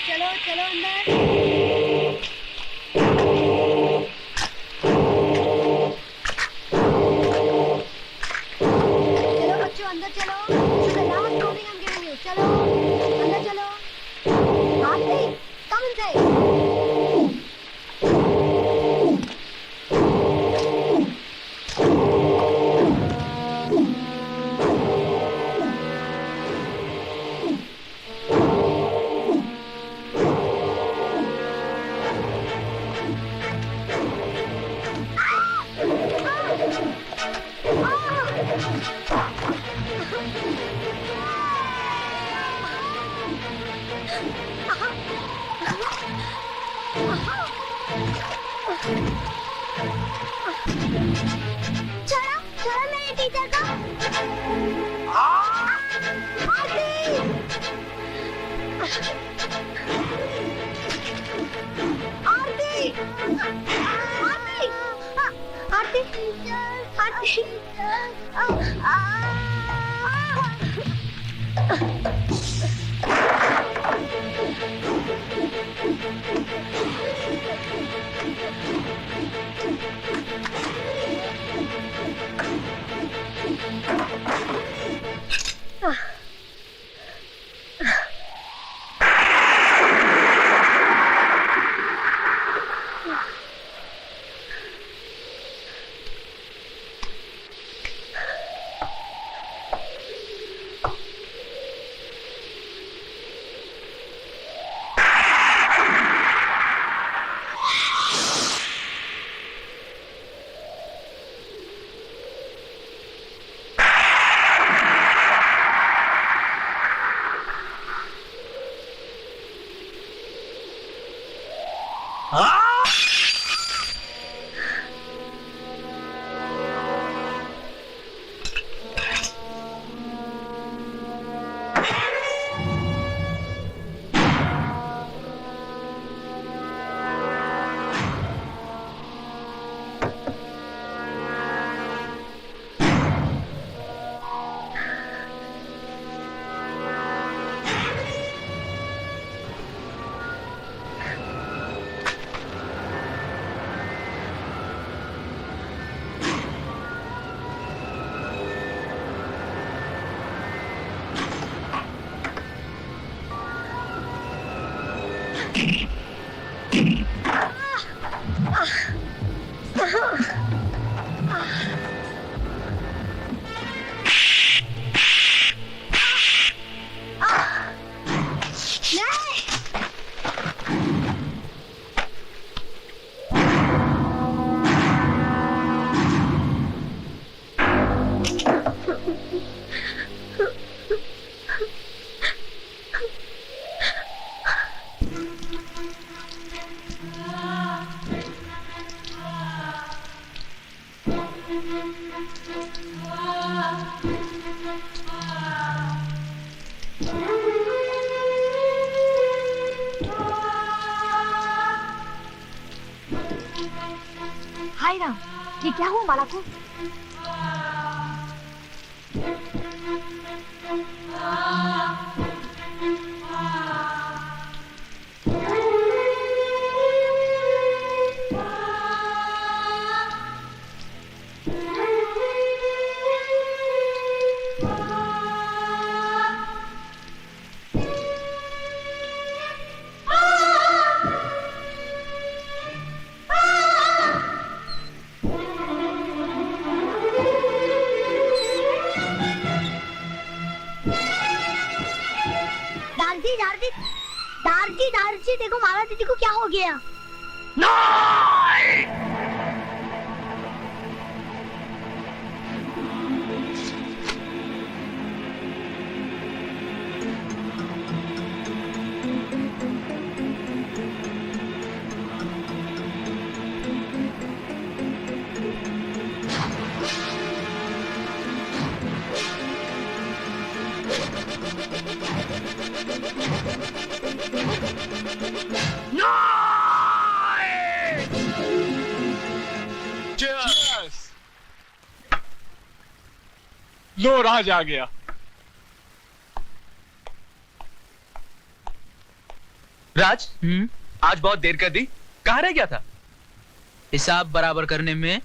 चलो चलो अंदर। चलो बच्चों अंदर चलो। This is the last warning I'm giving you. चलो अंदर चलो। आरती, come inside. छोड़ो छोड़ो मेरे टीचर को। आरती आरती आरती हाय राम, ये क्या हुआ माला को? दारजी देखो माला दीदी को क्या हो गया? लो राज आ गया। राज, आज बहुत देर कर दी, कहाँ रह गया था? हिसाब बराबर करने में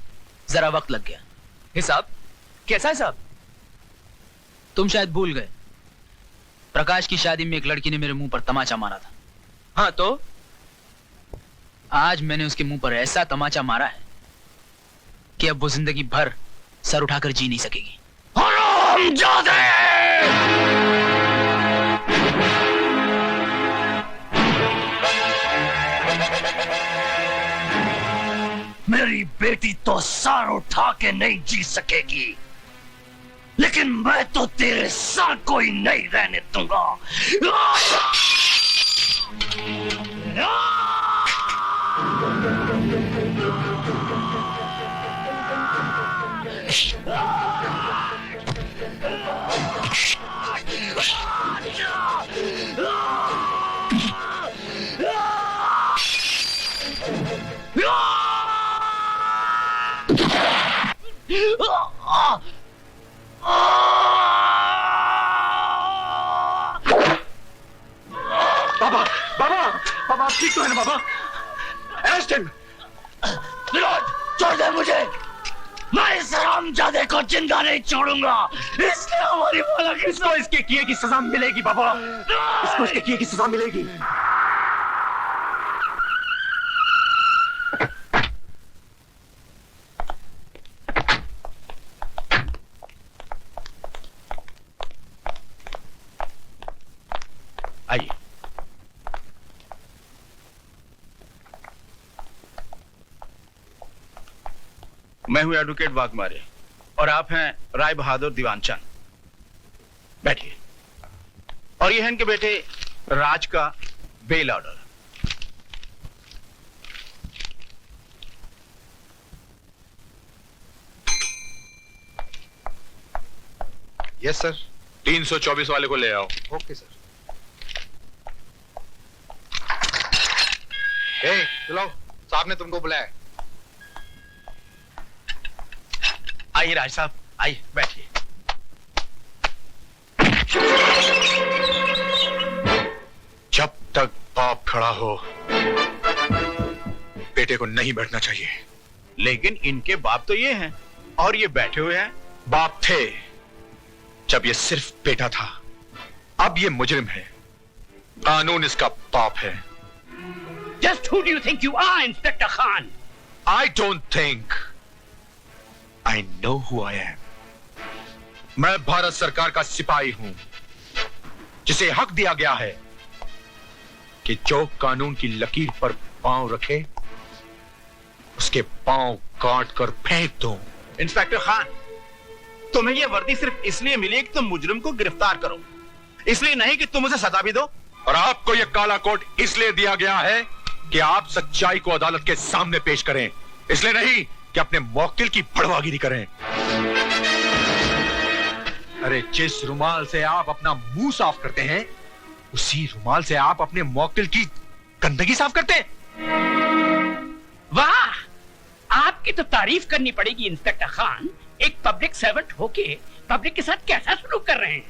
जरा वक्त लग गया। हिसाब? कैसा हिसाब? तुम शायद भूल गए, प्रकाश की शादी में एक लड़की ने मेरे मुंह पर तमाचा मारा था। हाँ तो? आज मैंने उसके मुंह पर ऐसा तमाचा मारा है कि अब वो जिंदगी भर सर उठाकर जी नहीं सकेगी। हरामजादे! मेरी बेटी तो सर उठा के नहीं जी सकेगी, लेकिन मैं तो तेरे सर को ही नहीं रहने दूंगा। बाबा बाबा बाबा आप ठीक तो है ना बाबा? Arrest him! विनोद, छोड़ दे मुझे। मैं इस हरामजादे को जिंदा नहीं छोड़ूंगा। इसने हमारी भला इसको इसके किए की सजा मिलेगी बाबा, इसको इसके किए की सजा मिलेगी। आइए। मैं हूं एडवोकेट वाघमारे और आप हैं राय बहादुर दीवानचंद। बैठिए। और ये है इनके बेटे राज का बेल ऑर्डर। Yes sir. 324 वाले को ले आओ। Okay sir. चलो, साहब ने तुमको बुलाया। आइए राज साहब, आइए बैठिए। जब तक बाप खड़ा हो बेटे को नहीं बैठना चाहिए। लेकिन इनके बाप तो ये हैं और ये बैठे हुए हैं। बाप थे जब ये सिर्फ बेटा था, अब ये मुजरिम है। कानून इसका बाप है। Just who do you think you are, Inspector Khan? I don't think. I know who I am. मैं भारत सरकार का सिपाही हूं, जिसे हक दिया गया है कि जो कानून की लकीर पर पांव रखे उसके पांव काट कर फेंक दो। इंस्पेक्टर खान, तुम्हें यह वर्दी सिर्फ इसलिए मिली कि तुम मुजरिम को गिरफ्तार करो, इसलिए नहीं कि तुम उसे सजा भी दो। और आपको यह काला कोट इसलिए दिया गया है कि आप सच्चाई को अदालत के सामने पेश करें, इसलिए नहीं कि अपने मौकिल की बड़वागिरी करें। अरे जिस रुमाल से आप अपना मुंह साफ करते हैं, उसी रुमाल से आप अपने मौकिल की गंदगी साफ करते हैं। वाह, आपकी तो तारीफ करनी पड़ेगी इंस्पेक्टर खान। एक पब्लिक सर्वेंट होके पब्लिक के साथ कैसा सलूक कर रहे हैं।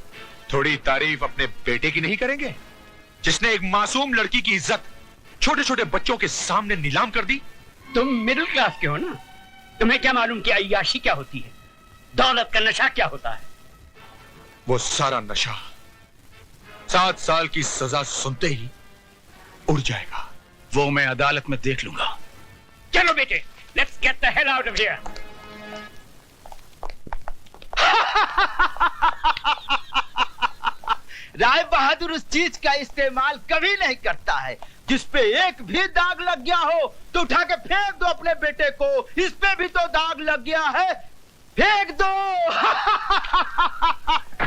थोड़ी तारीफ अपने बेटे की नहीं करेंगे, जिसने एक मासूम लड़की की इज्जत छोटे छोटे बच्चों के सामने नीलाम कर दी। तुम मिडिल क्लास के हो ना, तुम्हें क्या मालूम कि अय्याशी क्या होती है, दौलत का नशा क्या होता है। वो सारा नशा 7 साल की सजा सुनते ही उड़ जाएगा। वो मैं अदालत में देख लूंगा। चलो बेटे, let's get the hell out of here. Rai Bahadur उस चीज का इस्तेमाल कभी नहीं करता है जिस पे एक भी दाग लग गया हो तो उठा के फेंक दो अपने बेटे को। इस पे भी तो दाग लग गया है, फेंक दो।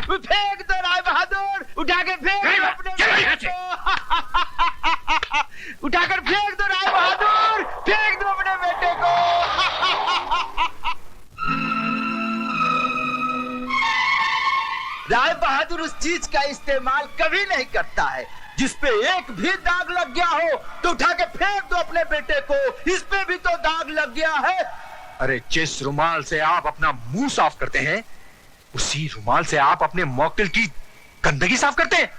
फेंक दो राय बहादुर, उठा के फेंक दो अपने बेटे को। उठाकर फेंक दो राय बहादुर, फेंक दो अपने बेटे को। राय बहादुर उस चीज का इस्तेमाल कभी नहीं करता है जिस पे एक भी दाग लग गया हो तो उठा के फेंक दो अपने बेटे को। इस पे भी तो दाग लग गया है। अरे जिस रुमाल से आप अपना मुंह साफ करते हैं, उसी रुमाल से आप अपने मौकिल की गंदगी साफ करते हैं।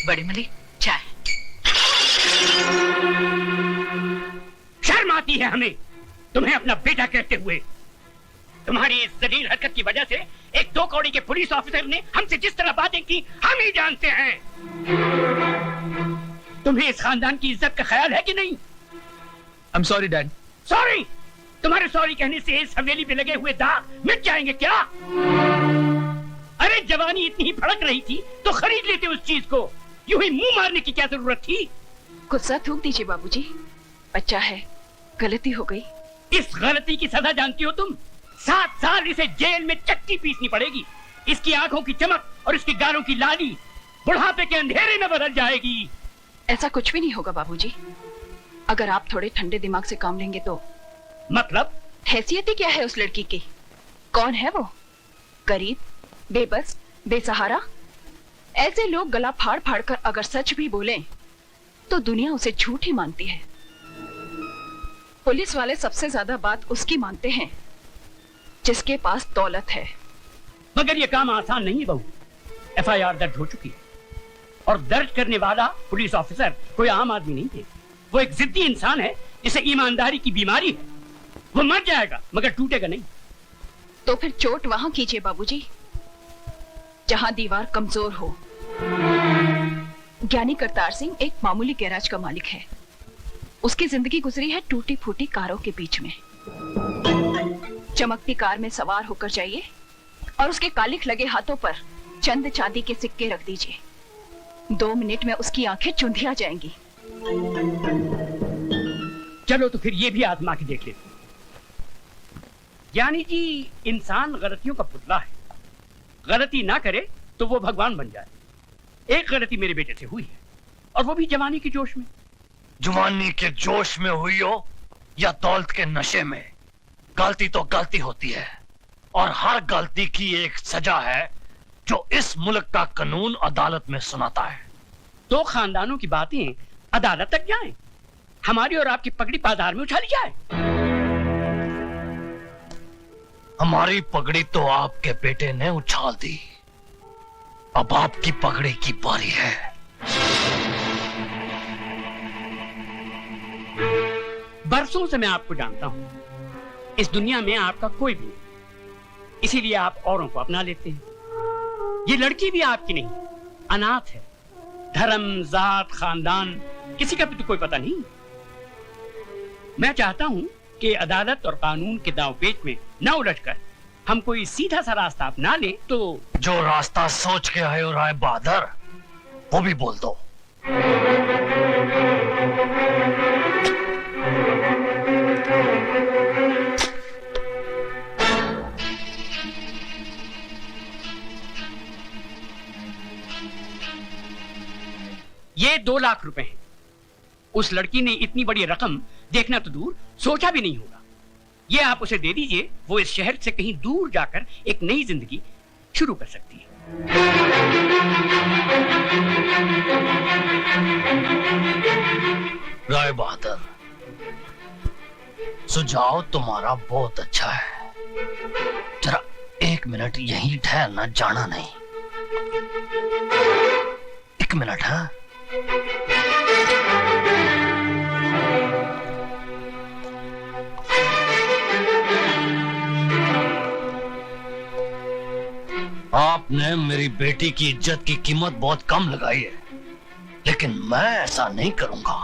बड़ी मलिक चाय। शर्म आती है हमें तुम्हें अपना बेटा कहते हुए। तुम्हारी इस जलील हरकत की वजह से एक 2 कौड़ी के पुलिस ऑफिसर ने हमसे जिस तरह बातें की हम ही जानते हैं। तुम्हें इस खानदान की इज्जत का ख्याल है कि नहीं? I'm sorry, Dad. सॉरी? तुम्हारे सॉरी कहने से इस हवेली पे लगे हुए दाग मिट जाएंगे क्या? अरे जवानी इतनी ही भड़क रही थी तो खरीद लेते उस चीज को। यूं ही मुंह मारने की क्या जरूरत थी? गुस्सा थूक दीजिए बाबूजी, बच्चा है, गलती हो गई। इस गलती की सजा जानती हो तुम? 7 साल इसे जेल में चक्की पीसनी पड़ेगी। इसकी आंखों की चमक और इसके गालों की लाली बुढ़ापे के अंधेरे में बदल जाएगी। ऐसा कुछ भी नहीं होगा बाबूजी, अगर आप थोड़े ठंडे दिमाग से काम लेंगे तो। मतलब? हैसियत ही क्या है उस लड़की की? कौन है वो? गरीब, बेबस, बेसहारा। ऐसे लोग गला फाड़ फाड़ कर अगर सच भी बोलें तो दुनिया उसे झूठ ही मानती है। पुलिस वाले सबसे ज्यादा बात उसकी मानते हैं जिसके पास दौलत है। मगर ये काम आसान नहीं है बहू। FIR दर्ज हो चुकी है और दर्ज करने वाला पुलिस ऑफिसर कोई आम आदमी नहीं थे। वो एक जिद्दी इंसान है जिसे ईमानदारी की बीमारी है। वो मर जाएगा मगर टूटेगा नहीं। तो फिर चोट वहां कीजिए बाबूजी जहां दीवार कमजोर हो। ज्ञानी करतार सिंह एक मामूली गैराज का मालिक है। उसकी जिंदगी गुजरी है टूटी फूटी कारों के बीच में। चमकती कार में सवार होकर जाइए और उसके कालिख लगे हाथों पर चंद चांदी के सिक्के रख दीजिए। 2 मिनट में उसकी आंखें चुंधिया जाएंगी। चलो तो फिर ये भी आजमा के देख लेते। यानी कि इंसान गलतियों का पुतला है। गलती ना करे तो वो भगवान बन जाए। एक गलती मेरे बेटे से हुई है और वो भी जवानी के जोश में। जवानी के जोश में हुई हो या दौलत के नशे में, गलती तो गलती होती है और हर गलती की एक सजा है जो इस मुल्क का कानून अदालत में सुनाता है। 2 खानदानों की बातें अदालत तक जाएं, हमारी और आपकी पगड़ी बाजार में उछाली जाए। हमारी पगड़ी तो आपके बेटे ने उछाल दी, अब आपकी पगड़ी की बारी है। बरसों से मैं आपको जानता हूं। इस दुनिया में आपका कोई भी नहीं, इसीलिए आप औरों को अपना लेते हैं। ये लड़की भी आपकी नहीं, अनाथ है। धर्म, जात, खानदान किसी का भी तो कोई पता नहीं। मैं चाहता हूं कि अदालत और कानून के दांवपेच में न उलझकर हम कोई सीधा सा रास्ता अपना लें। तो जो रास्ता सोच के आए हो राय बहादुर, वो भी बोल दो। ये 2 लाख रुपए हैं। उस लड़की ने इतनी बड़ी रकम देखना तो दूर सोचा भी नहीं होगा। ये आप उसे दे दीजिए, वो इस शहर से कहीं दूर जाकर एक नई जिंदगी शुरू कर सकती है। राय बहादुर, सुझाव तुम्हारा बहुत अच्छा है। जरा 1 मिनट यहीं ठहरना, जाना नहीं। 1 मिनट है। आपने मेरी बेटी की इज्जत की कीमत बहुत कम लगाई है, लेकिन मैं ऐसा नहीं करूंगा।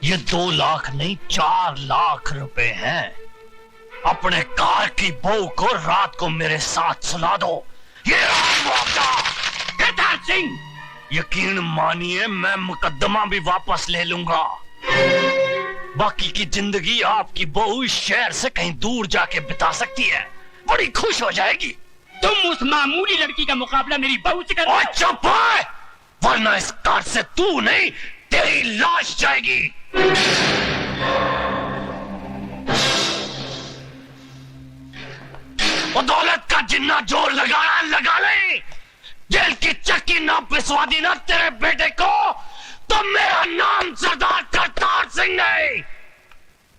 ये 2 लाख नहीं 4 लाख रुपए हैं। अपने कार की बहू को रात को मेरे साथ सुला दो। ये मौका। करतार सिंह, यकीन मानिए मैं मुकद्दमा भी वापस ले लूंगा। बाकी की जिंदगी आपकी बहू इस शहर से कहीं दूर जाके बिता सकती है, बड़ी खुश हो जाएगी। तुम उस मामूली लड़की का मुकाबला मेरी बहू से कर। चुप है, वरना इस कार से तू नहीं तेरी लाश जाएगी। वो दौलत का जिन्ना जोर लगाना लगा ले। जेल की चक्की ना पिसवा दी ना तेरे बेटे को तो मेरा नाम सरदार करतार सिंह नहीं,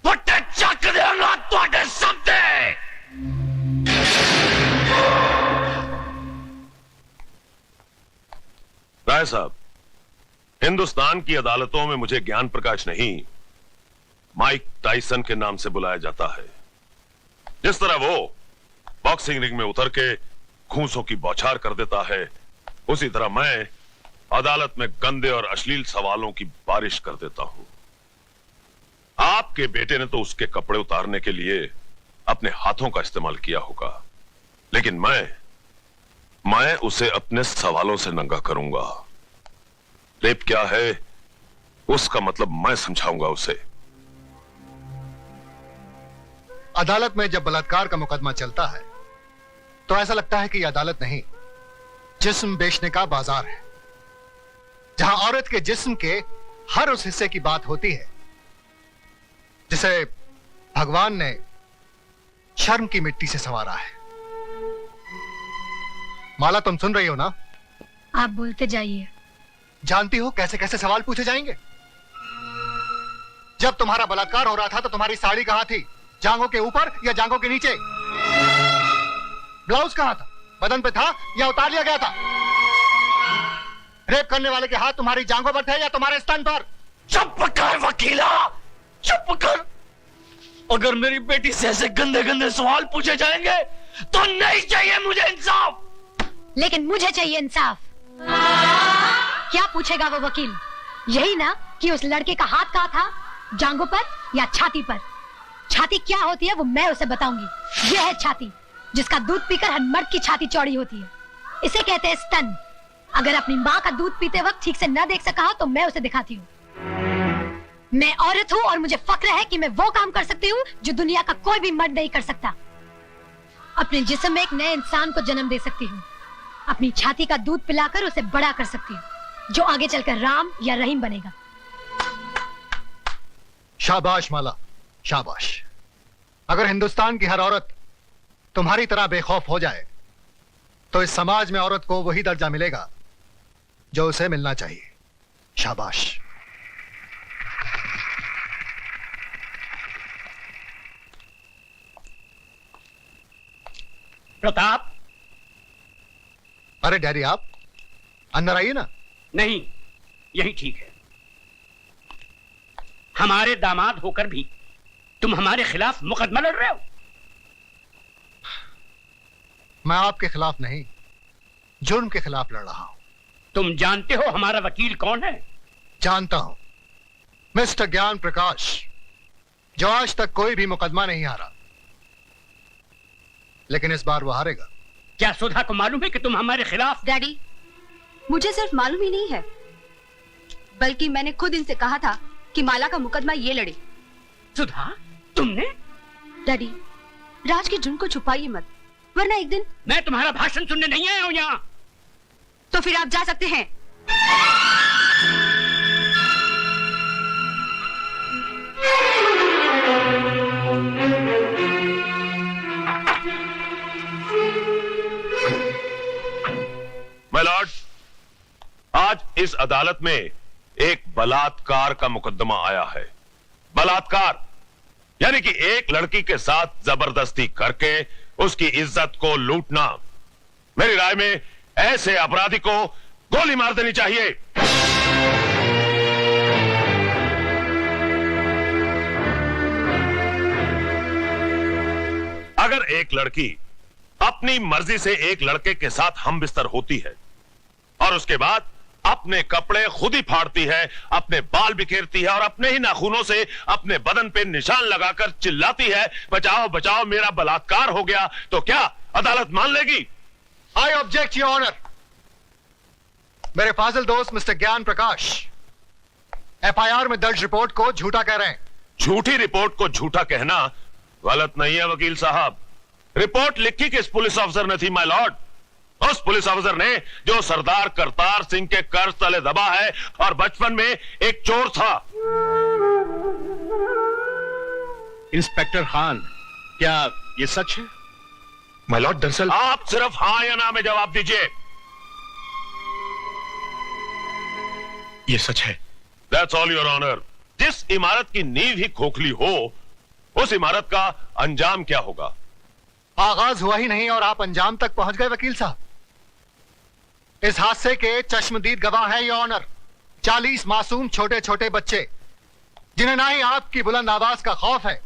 पुट्टे चक देगा तुहाडे सबदे। राय साहब, हिंदुस्तान की अदालतों में मुझे ज्ञान प्रकाश नहीं, माइक टाइसन के नाम से बुलाया जाता है। जिस तरह वो बॉक्सिंग रिंग में उतर के घूंसों की बौछार कर देता है, उसी तरह मैं अदालत में गंदे और अश्लील सवालों की बारिश कर देता हूं। आपके बेटे ने तो उसके कपड़े उतारने के लिए अपने हाथों का इस्तेमाल किया होगा, लेकिन मैं उसे अपने सवालों से नंगा करूंगा। रेप क्या है उसका मतलब मैं समझाऊंगा उसे। अदालत में जब बलात्कार का मुकदमा चलता है तो ऐसा लगता है कि यह अदालत नहीं, जिस्म बेचने का बाजार है, जहां औरत के जिस्म के हर उस हिस्से की बात होती है जिसे भगवान ने शर्म की मिट्टी से संवारा है। माला, तुम सुन रही हो ना? आप बोलते जाइए। जानती हो कैसे कैसे सवाल पूछे जाएंगे? जब तुम्हारा बलात्कार हो रहा था तो तुम्हारी साड़ी कहां थी? जांघों के ऊपर या जांघों के नीचे? ब्लाउज कहां था? बदन पे था या उतार लिया गया था? रेप करने वाले के हाथ तुम्हारी जांघों पर थे या तुम्हारे स्तन पर? चुप कर वकीला, चुप कर। अगर मेरी बेटी से ऐसे गंदे गंदे सवाल पूछे जाएंगे तो नहीं चाहिए मुझे इंसाफ। लेकिन मुझे चाहिए इंसाफ। क्या पूछेगा वो वकील? यही ना कि उस लड़के का हाथ कहाँ था, जांघों पर या छाती पर? छाती क्या होती है वो मैं उसे बताऊंगी। यह है छाती, जिसका दूध पीकर हर मर्द की छाती चौड़ी होती है। इसे कहते हैं स्तन। अगर अपनी माँ का दूध पीते वक्त ठीक से न देख सका हो तो मैं उसे दिखाती हूँ। मैं औरत हूँ और मुझे फक्र है कि मैं वो काम कर सकती हूँ जो दुनिया का कोई भी मर्द नहीं कर सकता। अपने जिस्म में एक नए इंसान को जन्म दे सकती हूँ। अपनी छाती का दूध पिलाकर उसे बड़ा कर सकती हूँ, जो आगे चलकर राम या रहीम बनेगा। शाबाश माला, शाबाश। अगर हिंदुस्तान की हर औरत तुम्हारी तरह बेखौफ हो जाए तो इस समाज में औरत को वही दर्जा मिलेगा जो उसे मिलना चाहिए। शाबाश। प्रताप। अरे डैडी, आप अंदर आइए ना। नहीं, यही ठीक है। हमारे दामाद होकर भी तुम हमारे खिलाफ मुकदमा लड़ रहे हो। मैं आपके खिलाफ नहीं, जुर्म के खिलाफ लड़ रहा हूं। तुम जानते हो हमारा वकील कौन है? जानता हूं, मिस्टर ज्ञान प्रकाश, जो आज तक कोई भी मुकदमा नहीं हारा, लेकिन इस बार वो हारेगा। क्या सुधा को मालूम है कि तुम हमारे खिलाफ? डैडी, मुझे सिर्फ मालूम ही नहीं है, बल्कि मैंने खुद इनसे कहा था कि माला का मुकदमा ये लड़े। सुधा, तुमने? डैडी, राज के जुर्म को छुपाइए मत, वरना एक दिन। मैं तुम्हारा भाषण सुनने नहीं आया हूं यहाँ। तो फिर आप जा सकते हैं। माय लॉर्ड, आज इस अदालत में एक बलात्कार का मुकदमा आया है। बलात्कार यानी कि एक लड़की के साथ जबरदस्ती करके उसकी इज्जत को लूटना। मेरी राय में ऐसे अपराधी को गोली मार देनी चाहिए। अगर एक लड़की अपनी मर्जी से एक लड़के के साथ हम बिस्तर होती है और उसके बाद अपने कपड़े खुद ही फाड़ती है, अपने बाल बिखेरती है और अपने ही नाखूनों से अपने बदन पे निशान लगाकर चिल्लाती है, बचाओ बचाओ मेरा बलात्कार हो गया, तो क्या अदालत मान लेगी? I object your honour. मेरे फाजिल दोस्त मिस्टर ज्ञान प्रकाश एफआईआर में दर्ज रिपोर्ट को झूठा कह रहे हैं। झूठी रिपोर्ट को झूठा कहना गलत नहीं है वकील साहब। रिपोर्ट लिखी किस पुलिस अफसर ने थी माय लॉर्ड? उस पुलिस अफसर ने जो सरदार करतार सिंह के कर्ज तले दबा है और बचपन में एक चोर था। इंस्पेक्टर खान, क्या ये सच है? माय लॉर्ड, दरअसल आप सिर्फ हाँ या ना में जवाब दीजिए। ये सच है। That's all your honour. जिस इमारत की नींव ही खोखली हो, उस इमारत का अंजाम क्या होगा? आगाज हुआ ही नहीं और आप अंजाम तक पहुंच गए वकील साहब। इस हादसे के चश्मदीद गवाह हैं योर ऑनर, 40 मासूम छोटे छोटे बच्चे, जिन्हें ना ही आपकी बुलंद आवाज का खौफ है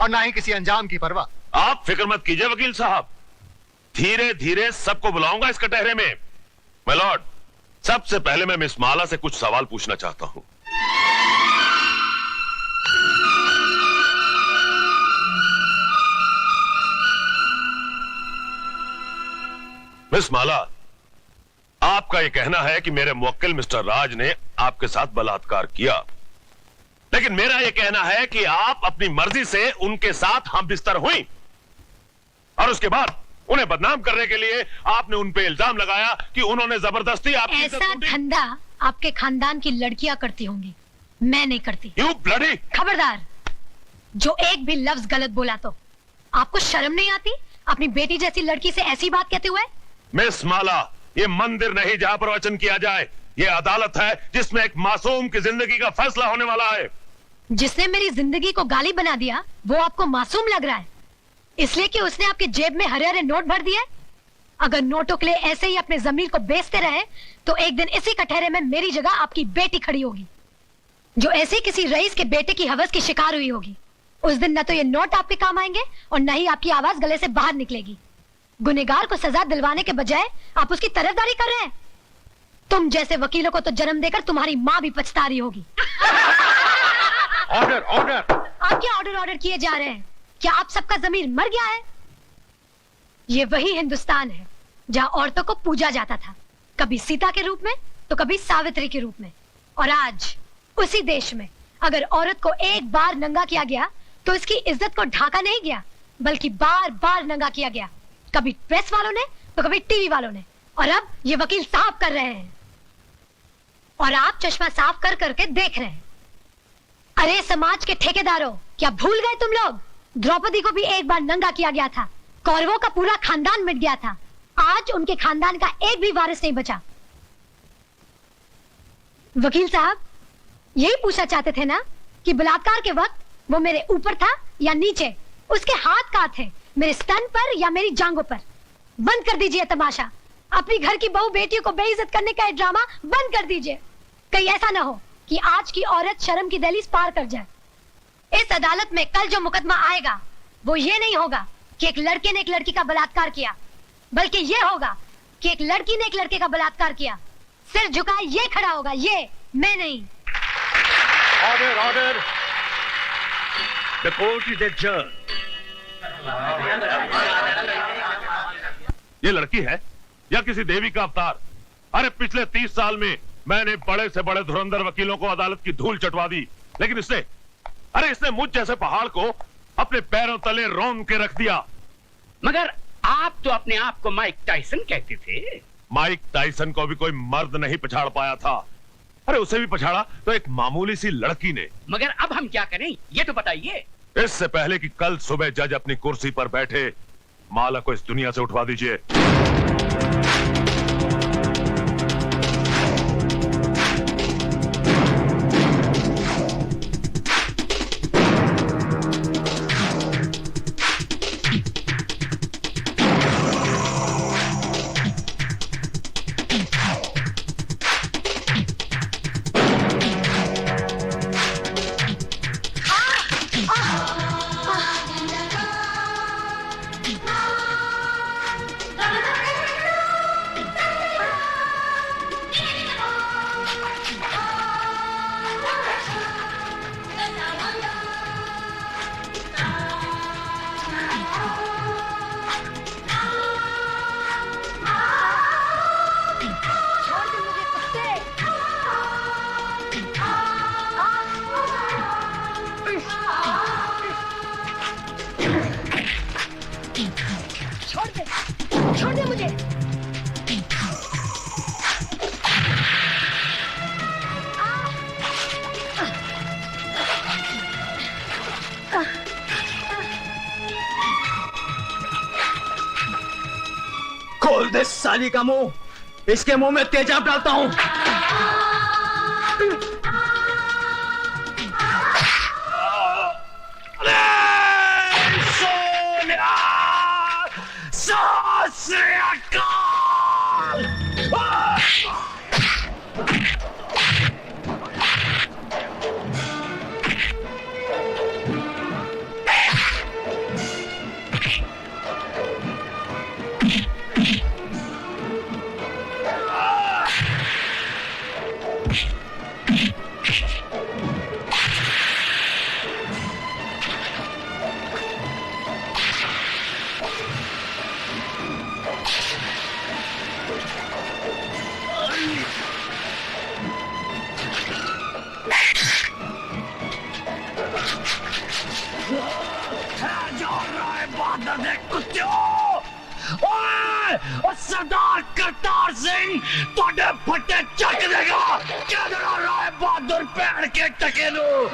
और ना ही किसी अंजाम की परवाह। आप फिक्र मत कीजिए वकील साहब, धीरे धीरे सबको बुलाऊंगा इस कटहरे में। माय लॉर्ड, सबसे पहले मैं मिस माला से कुछ सवाल पूछना चाहता हूं। मिस माला, आपका यह कहना है कि मेरे मुवक्किल मिस्टर राज ने आपके साथ बलात्कार किया, लेकिन मेरा यह कहना है कि आप अपनी मर्जी से उनके साथ हम बिस्तर हुई और उसके बाद उन्हें बदनाम करने के लिए आपने उन पे इल्जाम लगाया कि उन्होंने जबरदस्ती आपकी ऐसा धंधा आपके खानदान की लड़कियां करती होंगी, मैं नहीं करती। You bloody! खबरदार, जो एक भी लफ्ज गलत बोला तो आपको शर्म नहीं आती अपनी बेटी जैसी लड़की से ऐसी बात कहते हुए? मिस माला, ये मंदिर नहीं जहां पर वचन किया जाए, ये अदालत है जिसमें एक मासूम की जिंदगी का फैसला होने वाला है। जिसने मेरी जिंदगी को गाली बना दिया वो आपको मासूम लग रहा है, इसलिए कि उसने आपके जेब में हरे हरे नोट भर दिए? अगर नोटों के लिए ऐसे ही अपने जमीर को बेचते रहे तो एक दिन इसी कटहरे में मेरी जगह आपकी बेटी खड़ी होगी, जो ऐसे किसी रईस के बेटे की हवस की शिकार हुई होगी। उस दिन न तो ये नोट आपके काम आएंगे और न ही आपकी आवाज गले से बाहर निकलेगी। गुनहगार को सजा दिलवाने के बजाय आप उसकी तरफदारी कर रहे हैं। तुम जैसे वकीलों को तो जन्म देकर तुम्हारी माँ भी पछता रही होगी। Order order! आप क्या ऑर्डर ऑर्डर किए जा रहे हैं? क्या आप सबका जमीर मर गया है? ये वही हिंदुस्तान है जहाँ औरतों को पूजा जाता था, कभी सीता के रूप में तो कभी सावित्री के रूप में। और आज उसी देश में अगर औरत को एक बार नंगा किया गया तो इसकी इज्जत को ढाका नहीं गया, बल्कि बार बार नंगा किया गया, कभी प्रेस वालों ने तो कभी टीवी वालों ने, और अब ये वकील साफ कर रहे हैं और आप चश्मा साफ कर करके देख रहे हैं। अरे समाज के ठेकेदारों, क्या भूल गए तुम लोग? द्रौपदी को भी एक बार नंगा किया गया था, कौरवों का पूरा खानदान मिट गया था, आज उनके खानदान का एक भी वारिस नहीं बचा। वकील साहब, यही पूछना चाहते थे ना कि बलात्कार के वक्त वो मेरे ऊपर था या नीचे? उसके हाथ कहाँ थे, मेरे स्तन पर या मेरी जांघों पर? बंद कर दीजिए तमाशा, अपनी घर की बहू बेटियों को बेइज्जत करने का ड्रामा बंद कर दीजिए। कहीं ऐसा ना हो कि आज की औरत शर्म की दहलीज पार कर जाए। इस अदालत में कल जो मुकदमा आएगा वो ये नहीं होगा कि एक लड़के ने एक लड़की का बलात्कार किया, बल्कि ये होगा कि एक लड़की ने एक लड़के का बलात्कार किया। सिर झुकाए ये खड़ा होगा, ये मैं नहीं। Order order! The court is adjourn. ये लड़की है या किसी देवी का अवतार? अरे पिछले 30 साल में मैंने बड़े से बड़े धुरंधर वकीलों को अदालत की धूल चटवा दी, लेकिन इसने मुझ जैसे पहाड़ को अपने पैरों तले रौंद के रख दिया। मगर आप तो अपने आप को माइक टाइसन कहते थे। माइक टाइसन को भी कोई मर्द नहीं पछाड़ पाया था। अरे उसे भी पछाड़ा तो एक मामूली सी लड़की ने। मगर अब हम क्या करें ये तो बताइए। इससे पहले कि कल सुबह जज अपनी कुर्सी पर बैठे, माला को इस दुनिया से उठवा दीजिए। छोड़ दे मुझे। खोल दे साली का मुंह, इसके मुंह में तेजाब डालता हूं। और सरदार करतार सिंह तोड़े फटे चक देगा। क्या राय बहादुर पैर के टके लो।